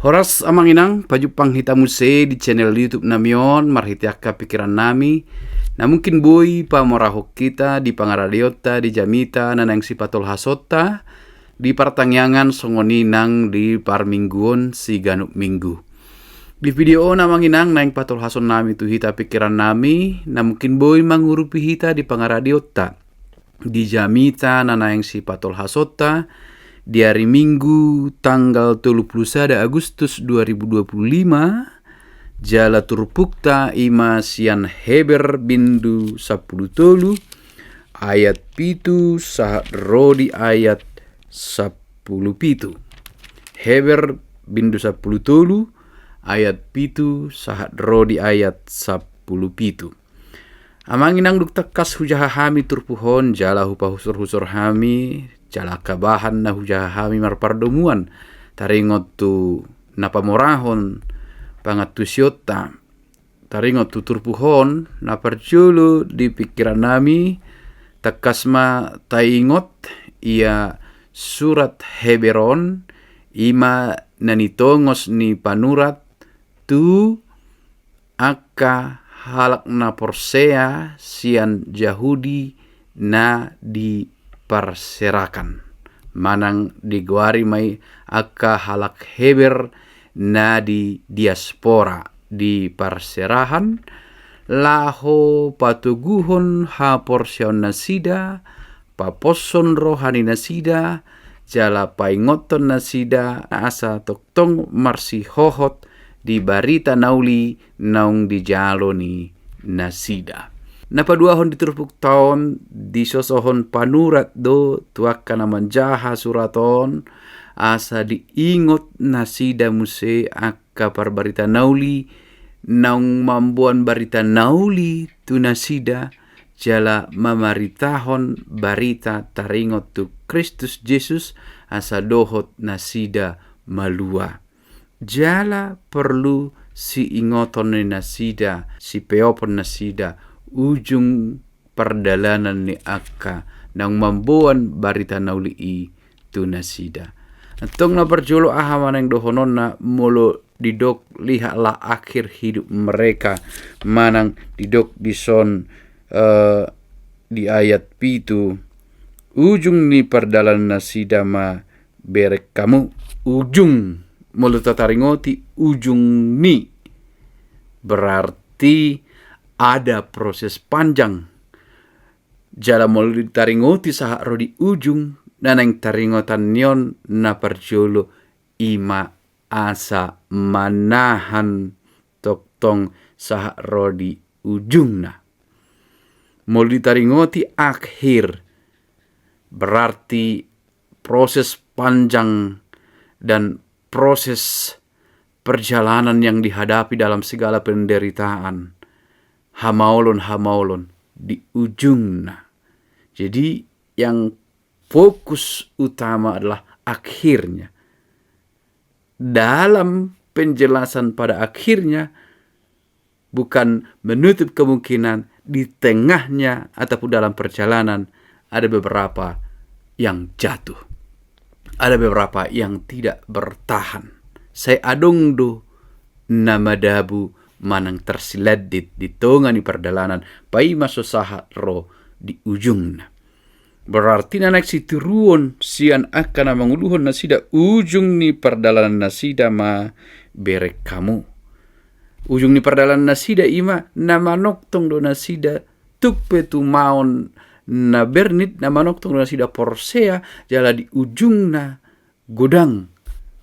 Horas amanginang pajupang hitamuse di channel YouTube namion marhitiaka pikiran nami. Na mungkin boy pamorahok kita di pangaradiota di jamita nanang sipatol hasota di partangyangan songoninang di parmingguon si ganuk minggu. Di video namanginang naing patol hason nami tu hita pikiran nami na mungkin boy mangurupi hita di pangaradiota di jamita nanang sipatol hasota di hari Minggu tanggal 31 Agustus 2025 jala turpukta ima sian Heber bindu 10 tolu ayat pitu sahat rodi ayat 10 pitu. Heber bindu 10 tolu ayat pitu sahat rodi ayat 10 pitu. Amanginang duk tekas hujaha hami turpuhon jala hupa husur-husur hami jala kabahan na hujaha hami marpardomuan taringot tu napamorahon pangat tu syota taringot tu turpuhon naparjulu di pikiran nami takasma taingot ia surat Heberon ima nanitongos ni panurat tu aka halak na porsea sian Yahudi na di perserakan manang diguari mai aka halak Heber na di diaspora di perserahan laho patuguhon ha porsion nasida paposon rohani nasida jala paingoton nasida asa toktong marsi hohot di barita nauli naung di jaloni nasida. Napaduahon diturpuk taon disosohon panurat do tuaka naman jaha suraton asa diingot nasida muse aka parbarita nauli naung mambuan barita nauli tu nasida jala mamaritahon barita taringot tu Kristus Jesus asa dohot nasida malua. Jala perlu si ingoton ni nasida, si peopon nasida, ujung perdalanan ni akka nang mambuan barita nauli tu nasida. Atong na perjulo ahaman yang dohonon na mulo didok lihatlah akhir hidup mereka manang didok dison di ayat pitu ujung ni perdalanan nasida ma berek kamu ujung mulut tataringoti ujung ni berarti ada proses panjang jala mulut taringoti sahak rodi ujung nanang taringotan nyon na perjolo ima asa manahan toktong sahak rodi ujungna mulut taringoti akhir berarti proses panjang dan proses perjalanan yang dihadapi dalam segala penderitaan hamaulon di ujungnya. Jadi yang fokus utama adalah akhirnya. Dalam penjelasan pada akhirnya bukan menutup kemungkinan di tengahnya ataupun dalam perjalanan ada beberapa yang jatuh. Ada beberapa yang tidak bertahan. Saya adong do nama dabu manang tersiladit di tongani perdalanan pai masosahat ro di ujungna. Berarti nanak si turuon sian akan manguluhon nasida ujung ni perdalanan nasida ma berek kamu. Ujung ni perdalanan nasida ima nama noktong do nasida tukpe tu maon na bernit na manok tong nasida porsea jala di ujungna godang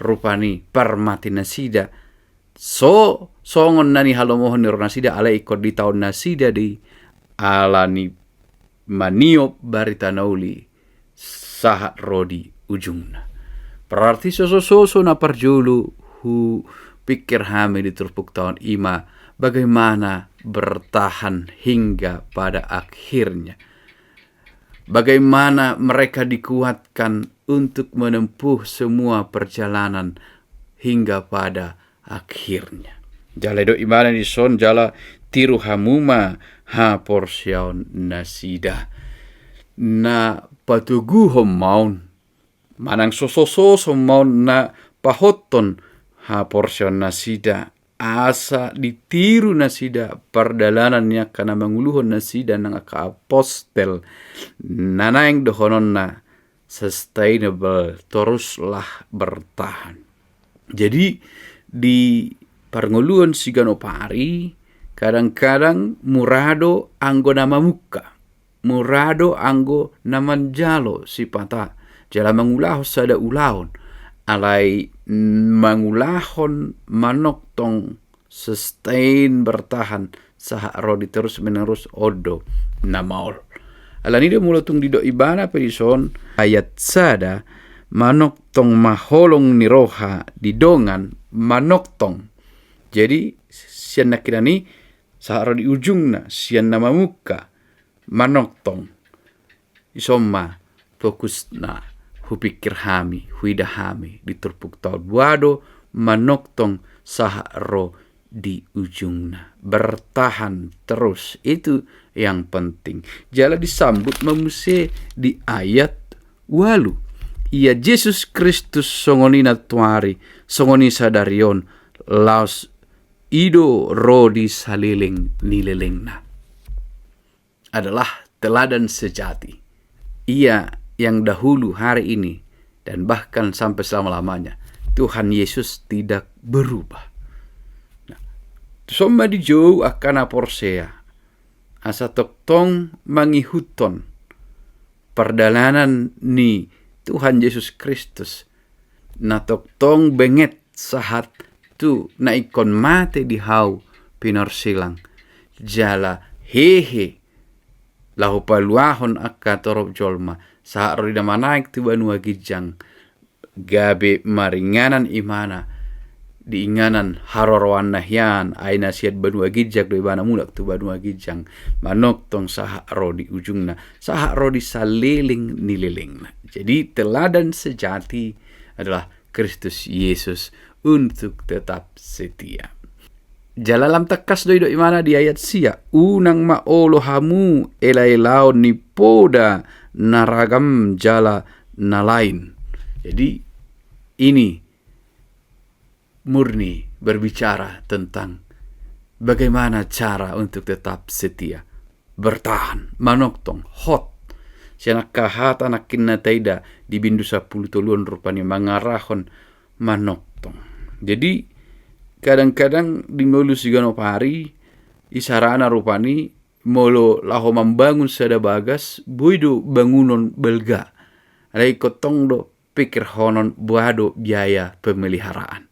rupani parmati nasida so songon nani halomohon ni nasida ala ikut di tahun nasida di alani maniop barita nauli sahat rodi ujungna berarti soso na parjulu hu pikir hami di turpuk tahun ima bagaimana bertahan hingga pada akhirnya. Bagaimana mereka dikuatkan untuk menempuh semua perjalanan hingga pada akhirnya. Jala do imana ni son jala tiru hamuma ha porsion nasida. Na patuguhom maun manang sososo maun na pahoton ha porsion nasida asa ditiru nasida perdalanannya karena menguluhon nasida nang aka apostel nanaeng dohonon na sustainable teruslah bertahan. Jadi di parnguluan sigano pari kadang-kadang murado anggo nama muka, murado anggo naman jalo sipata jala mangulaho sada ulahon alai mangulahon manok tong sustain bertahan saha rodi terus menerus odo namaol. Alanida mulatung dido ibana pedison ayat sada manok tong maholong niroha didongan manok tong. Jadi sian nakirani saha rodi ujungna sian nama muka manok tong. Isomma fokus na hupikir hami, huida hami diturpuk tol buado manok tong saha ro di ujungna bertahan terus, itu yang penting. Jala disambut memuse di ayat walu ia Yesus Kristus songonina tuari songoni sadarion laos ido rodi saliling nilelengna adalah teladan sejati. Ia yang dahulu, hari ini, dan bahkan sampai selama-lamanya Tuhan Yesus tidak berubah. Somma di jauh akan aporsea asa toktong mangihuton perdalanan ni Tuhan Yesus Kristus na toktong benget sahat tu na ikon mate di hau pinorsilang jala hehe lahu paluahon akka torop jolma saat rida manaik tu banua gijang gabe maringanan imana diinganan harorwan nahyan ay nasiat banua gijak do ibana mulak tu banua gijang manok tong saha ro di ujungna saha ro di saliling nililingna. Jadi teladan sejati adalah Kristus Yesus untuk tetap setia. Jalalam tekas do imana di ayat sia unang maolo hamu elailaon ni poda naragam jala nalain. Jadi ini murni berbicara tentang bagaimana cara untuk tetap setia, bertahan, manoktong, hot. Sianak kahat anak kinna taida di bindu 10 tuluan rupanya mangarahon manoktong. Jadi kadang-kadang di mulu sigano pari isarana rupani molo laho membangun sada bagas buido bangunon belga. Alai kotong do pikir honon buado biaya pemeliharaan.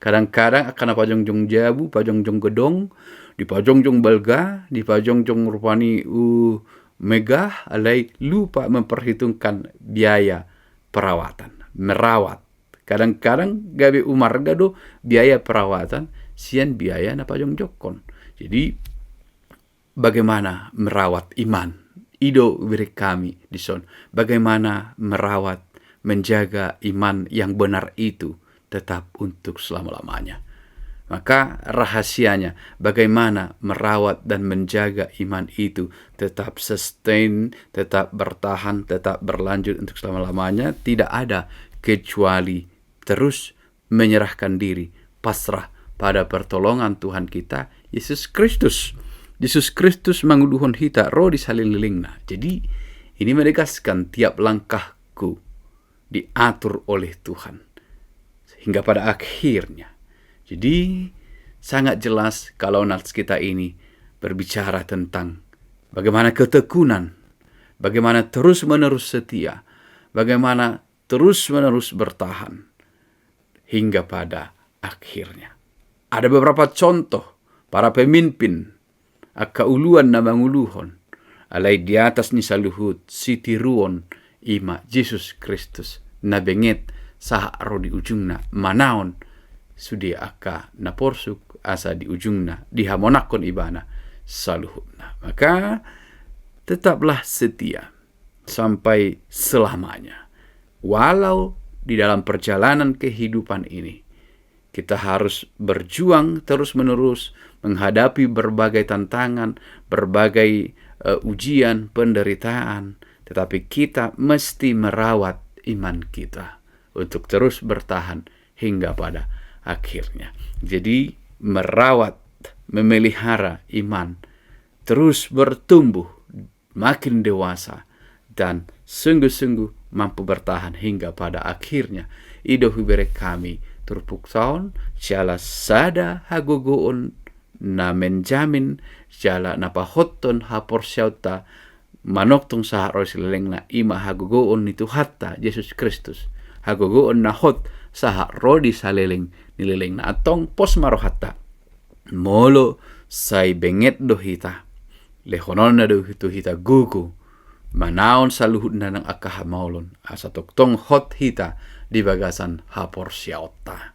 Kadang-kadang akan pajongjong jabu, pajongjong gedong, di pajongjong belga, di pajongjong rupani megah, alai lupa memperhitungkan biaya perawatan, merawat. Kadang-kadang gabe umarga do biaya perawatan, sian biaya na pajongjokon. Jadi bagaimana merawat iman? Ido beri kami di son. Bagaimana merawat, menjaga iman yang benar itu tetap untuk selama-lamanya. Maka rahasianya bagaimana merawat dan menjaga iman itu tetap sustain, tetap bertahan, tetap berlanjut untuk selama-lamanya, tidak ada kecuali terus menyerahkan diri, pasrah pada pertolongan Tuhan kita Yesus Kristus. Yesus Kristus manguluhon hita roh di salililingna. Jadi ini menegaskan tiap langkahku diatur oleh Tuhan hingga pada akhirnya. Jadi sangat jelas kalau nats kita ini berbicara tentang bagaimana ketekunan, bagaimana terus-menerus setia, bagaimana terus-menerus bertahan hingga pada akhirnya. Ada beberapa contoh para pemimpin akauluan na manguluhon alai di atas ni saluhut sitiruon ima Yesus Kristus na benget saha ro di ujungna manaon sudi aka na porsuk asa di ujungna dihamonakon ibana saluhutna. Maka tetaplah setia sampai selamanya. Walau di dalam perjalanan kehidupan ini kita harus berjuang terus-menerus menghadapi berbagai tantangan, berbagai ujian, penderitaan, tetapi kita mesti merawat iman kita untuk terus bertahan hingga pada akhirnya. Jadi merawat, memelihara iman, terus bertumbuh, makin dewasa, dan sungguh-sungguh mampu bertahan hingga pada akhirnya. Ido hubere kami turpuksaon, jala sada hagogoon na menjamin, jala napahotton hapor syauta, manoktong saharo sileleng na ima hagogoon itu hatta Yesus Kristus. Hagogoon na hot saharo di saleleng nileleng na atong pos marohata. Molo say benget do hita. Lehonon na do hito hita gugu. Manaon sa luhud na ng akahamaulon. Asa toktong hot hita di bagasan hapor syauta.